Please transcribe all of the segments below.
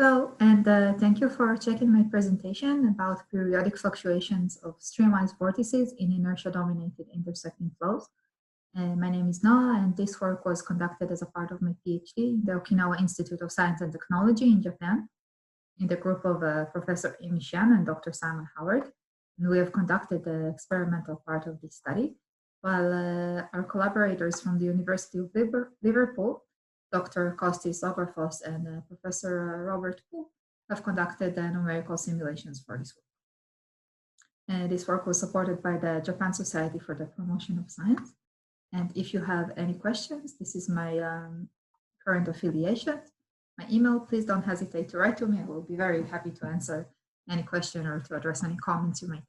Hello, and thank you for checking my presentation about periodic fluctuations of streamwise vortices in inertia-dominated intersecting flows. My name is Noah, and this work was conducted as a part of my PhD in the Okinawa Institute of Science and Technology in Japan, in the group of Professor Amy Shan and Dr. Simon Howard. And we have conducted the experimental part of this study, while our collaborators from the University of Liverpool, Dr. Kostis Zographos and Professor Robert Poole, have conducted the numerical simulations for this work. This work was supported by the Japan Society for the Promotion of Science. And if you have any questions, this is my current affiliation. My email, please don't hesitate to write to me. I will be very happy to answer any question or to address any comments you might have.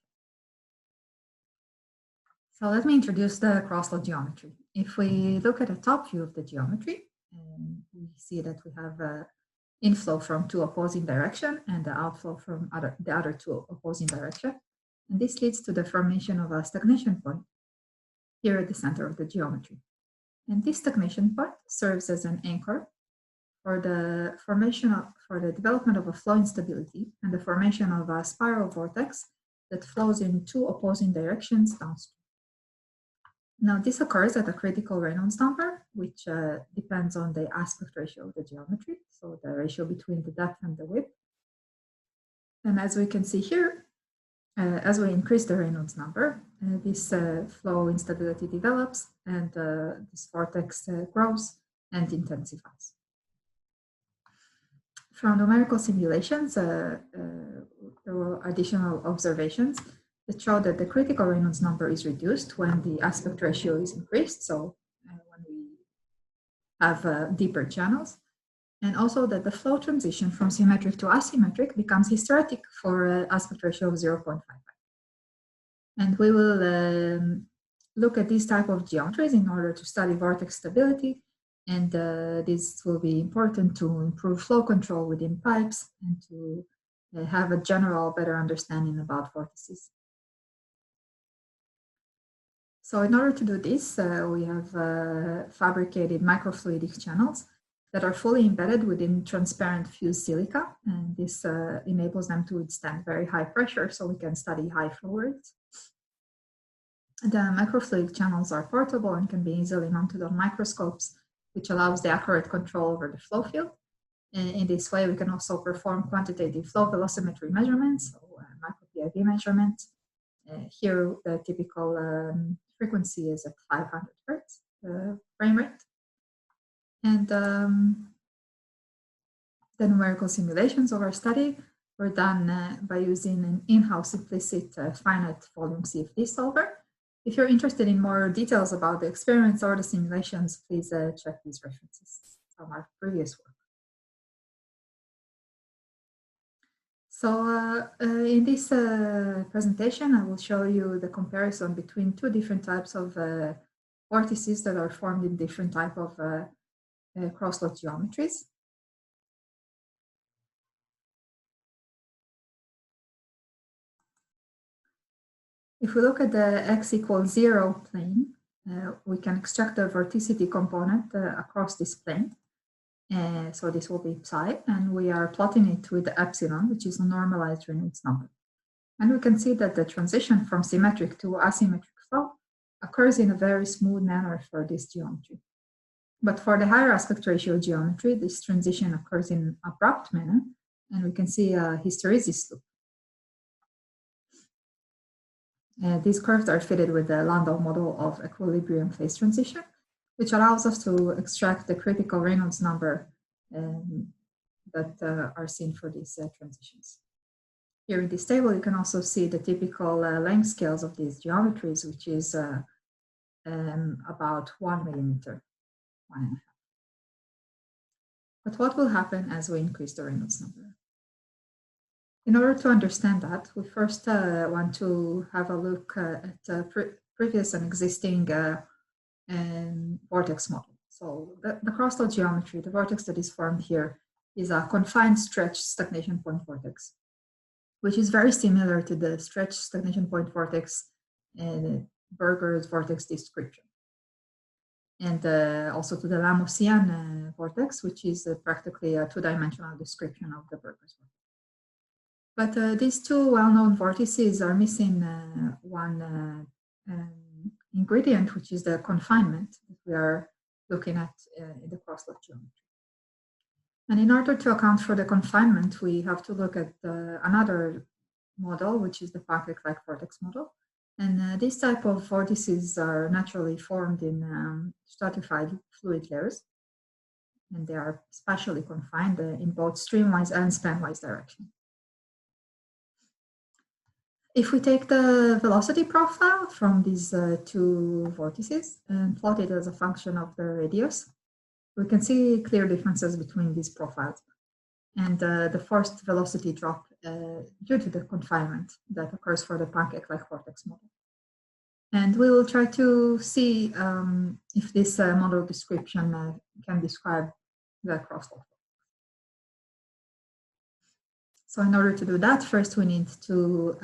So let me introduce the crosslaw geometry. If we look at the top view of the geometry, we see that we have inflow from two opposing directions and the outflow from the other two opposing directions. And this leads to the formation of a stagnation point here at the center of the geometry. And this stagnation point serves as an anchor for the development of a flow instability and the formation of a spiral vortex that flows in two opposing directions downstream. Now, this occurs at a critical Reynolds number, which depends on the aspect ratio of the geometry, so the ratio between the depth and the width. And as we can see here, as we increase the Reynolds number, this flow instability develops and this vortex grows and intensifies. From numerical simulations, there were additional observations that show that the critical Reynolds number is reduced when the aspect ratio is increased, so when we have deeper channels, and also that the flow transition from symmetric to asymmetric becomes hysteretic for an aspect ratio of 0.55. And we will look at these type of geometries in order to study vortex stability, and this will be important to improve flow control within pipes and to have a general better understanding about vortices. So in order to do this, we have fabricated microfluidic channels that are fully embedded within transparent fused silica, and this enables them to withstand very high pressure, so we can study high flow rates. The microfluidic channels are portable and can be easily mounted on microscopes, which allows the accurate control over the flow field. In this way, we can also perform quantitative flow velocimetry measurements, so micro-PIV measurements. Here, the typical frequency is at 500 hertz frame rate. And the numerical simulations of our study were done by using an in-house implicit finite volume CFD solver. If you're interested in more details about the experiments or the simulations, please check these references from our previous work. So in this presentation, I will show you the comparison between two different types of vortices that are formed in different type of crosslaw geometries. If we look at the x equals 0 plane, we can extract the vorticity component across this plane. So this will be psi, and we are plotting it with the epsilon, which is a normalized Reynolds number. And we can see that the transition from symmetric to asymmetric flow occurs in a very smooth manner for this geometry. But for the higher aspect ratio geometry, this transition occurs in an abrupt manner, and we can see a hysteresis loop. These curves are fitted with the Landau model of equilibrium phase transition, which allows us to extract the critical Reynolds number that are seen for these transitions. Here in this table, you can also see the typical length scales of these geometries, which is about 1 millimeter, 1.5. But what will happen as we increase the Reynolds number? In order to understand that, we first want to have a look at previous and existing vortex model. So the crosslaw geometry, the vortex that is formed here, is a confined stretch stagnation point vortex, which is very similar to the stretch stagnation point vortex in Berger's vortex description. and also to the Lamossian vortex, which is practically a two-dimensional description of the Berger's vortex. But these two well-known vortices are missing one ingredient, which is the confinement that we are looking at in the cross-lot geometry. And in order to account for the confinement, we have to look at another model, which is the pancake-like vortex model. And this type of vortices are naturally formed in stratified fluid layers, and they are spatially confined in both streamwise and spanwise direction. If we take the velocity profile from these two vortices and plot it as a function of the radius, we can see clear differences between these profiles and the forced velocity drop due to the confinement that occurs for the pancake-like vortex model. And we will try to see if this model description can describe the crosstalk. So in order to do that, first we need to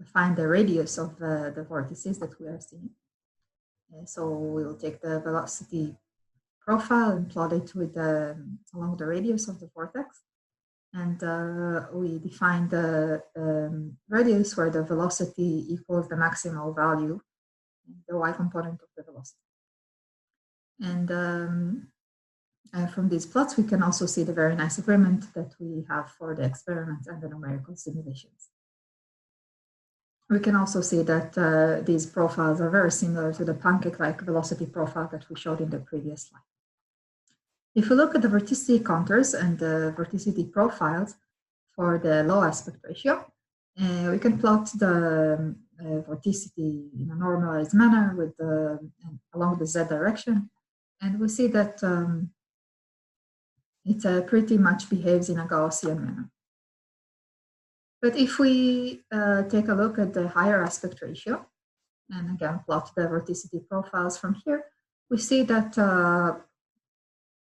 find the radius of the vortices that we are seeing. So we'll take the velocity profile and plot it with along the radius of the vortex. And we define the radius where the velocity equals the maximal value, the y component of the velocity. And from these plots, we can also see the very nice agreement that we have for the experiments and the numerical simulations. We can also see that these profiles are very similar to the pancake-like velocity profile that we showed in the previous slide. If we look at the vorticity contours and the vorticity profiles for the low aspect ratio, we can plot the vorticity in a normalized manner with along the z direction, and we see that it pretty much behaves in a Gaussian manner. But if we take a look at the higher aspect ratio, and again plot the vorticity profiles from here, we see that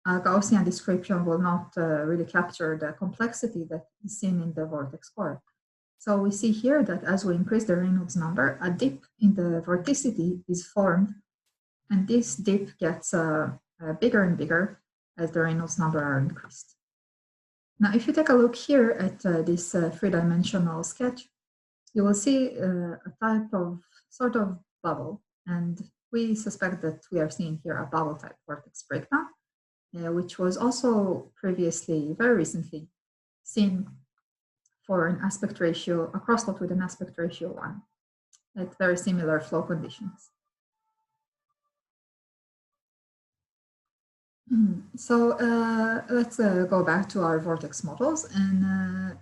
a Gaussian description will not really capture the complexity that is seen in the vortex core. So we see here that as we increase the Reynolds number, a dip in the vorticity is formed, and this dip gets bigger and bigger as the Reynolds number are increased. Now, if you take a look here at this three-dimensional sketch, you will see a type of sort of bubble, and we suspect that we are seeing here a bubble type vortex breakdown, which was also previously, very recently, seen for an aspect ratio, a crosstalk with an aspect ratio 1 at very similar flow conditions. So let's go back to our vortex models, and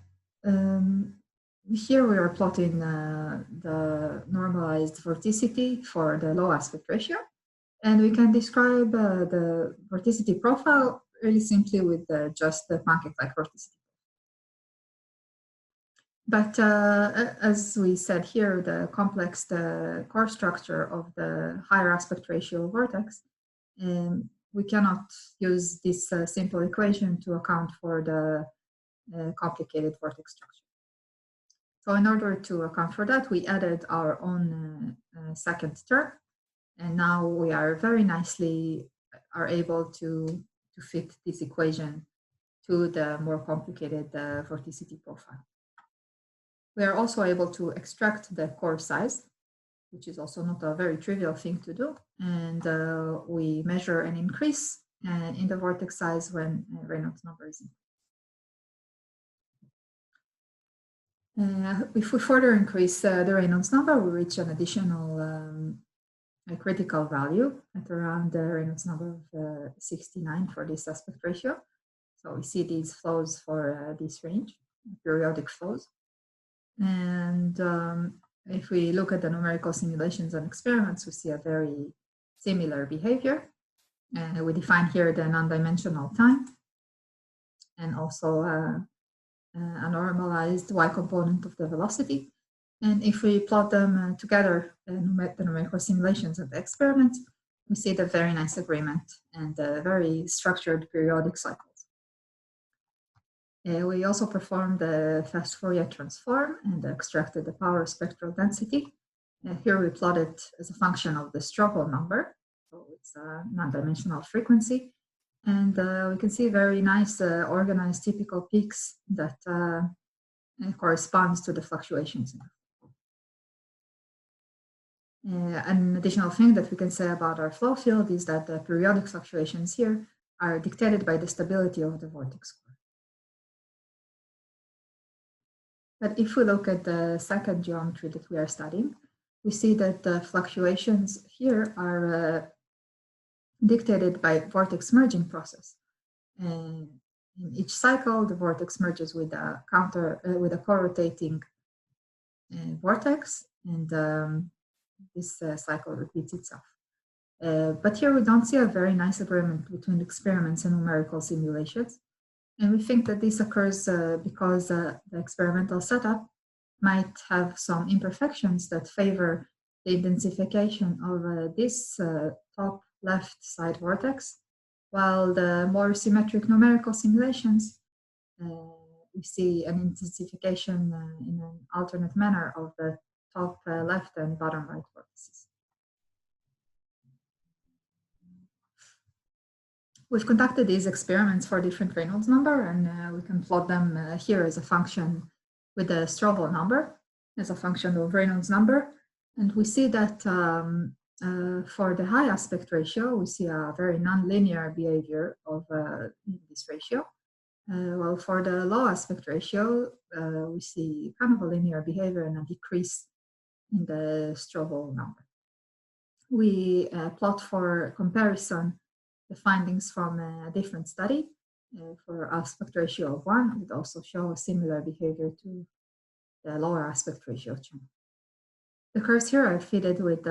here we are plotting the normalized vorticity for the low aspect ratio, and we can describe the vorticity profile really simply with just the pancake-like vorticity. But as we said here, the complex core structure of the higher aspect ratio vortex, we cannot use this simple equation to account for the complicated vortex structure. So in order to account for that, we added our own second term, and now we are very nicely able to fit this equation to the more complicated vorticity profile. We are also able to extract the core size, which is also not a very trivial thing to do. And we measure an increase in the vortex size when Reynolds number is increased. If we further increase the Reynolds number, we reach an additional critical value at around the Reynolds number of 69 for this aspect ratio. So we see these flows for this range, periodic flows. And if we look at the numerical simulations and experiments, we see a very similar behavior. And we define here the non-dimensional time and also a normalized y component of the velocity. And if we plot them together, the numerical simulations and the experiments, we see the very nice agreement and very structured periodic cycles. We also performed the fast Fourier transform and extracted the power spectral density. Here we plot it as a function of the Stropel number. So we its non-dimensional frequency. And we can see very nice organized typical peaks that corresponds to the fluctuations. An additional thing that we can say about our flow field is that the periodic fluctuations here are dictated by the stability of the vortex core. But if we look at the second geometry that we are studying, we see that the fluctuations here are dictated by vortex merging process. And in each cycle, the vortex merges with a with a co-rotating vortex, and this cycle repeats itself. But here we don't see a very nice agreement between experiments and numerical simulations. And we think that this occurs because the experimental setup might have some imperfections that favor the intensification of this top left side vortex, while the more symmetric numerical simulations, we see an intensification in an alternate manner of the top left and bottom right vortices. We've conducted these experiments for different Reynolds number, and we can plot them here as a function with the Strouhal number as a function of Reynolds number. And we see that for the high aspect ratio, we see a very nonlinear behavior of this ratio. While for the low aspect ratio, we see kind of a linear behavior and a decrease in the Strouhal number. We plot for comparison the findings from a different study for aspect ratio of 1. It also shows a similar behavior to the lower aspect ratio channel. The curves here are fitted with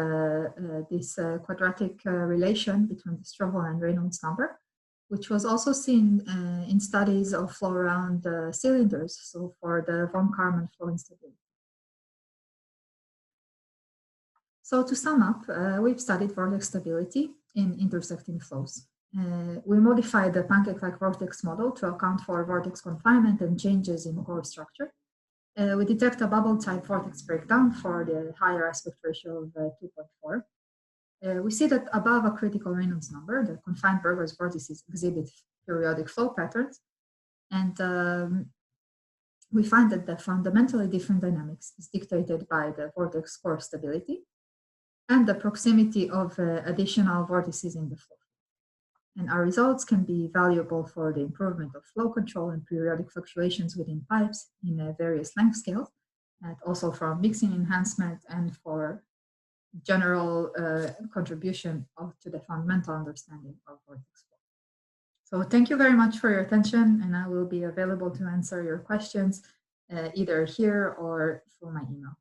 this quadratic relation between the Strouhal and Reynolds number, which was also seen in studies of flow around cylinders, so for the von Karman flow instability. So to sum up, we've studied vortex stability in intersecting flows. We modified the pancake-like vortex model to account for vortex confinement and changes in core structure. We detect a bubble-type vortex breakdown for the higher aspect ratio of 2.4. We see that above a critical Reynolds number, the confined Berger's vortices exhibit periodic flow patterns, and we find that the fundamentally different dynamics is dictated by the vortex core stability and the proximity of additional vortices in the flow. And our results can be valuable for the improvement of flow control and periodic fluctuations within pipes in various length scales, and also for mixing enhancement and for general contribution to the fundamental understanding of vortex flow. So thank you very much for your attention, and I will be available to answer your questions either here or through my email.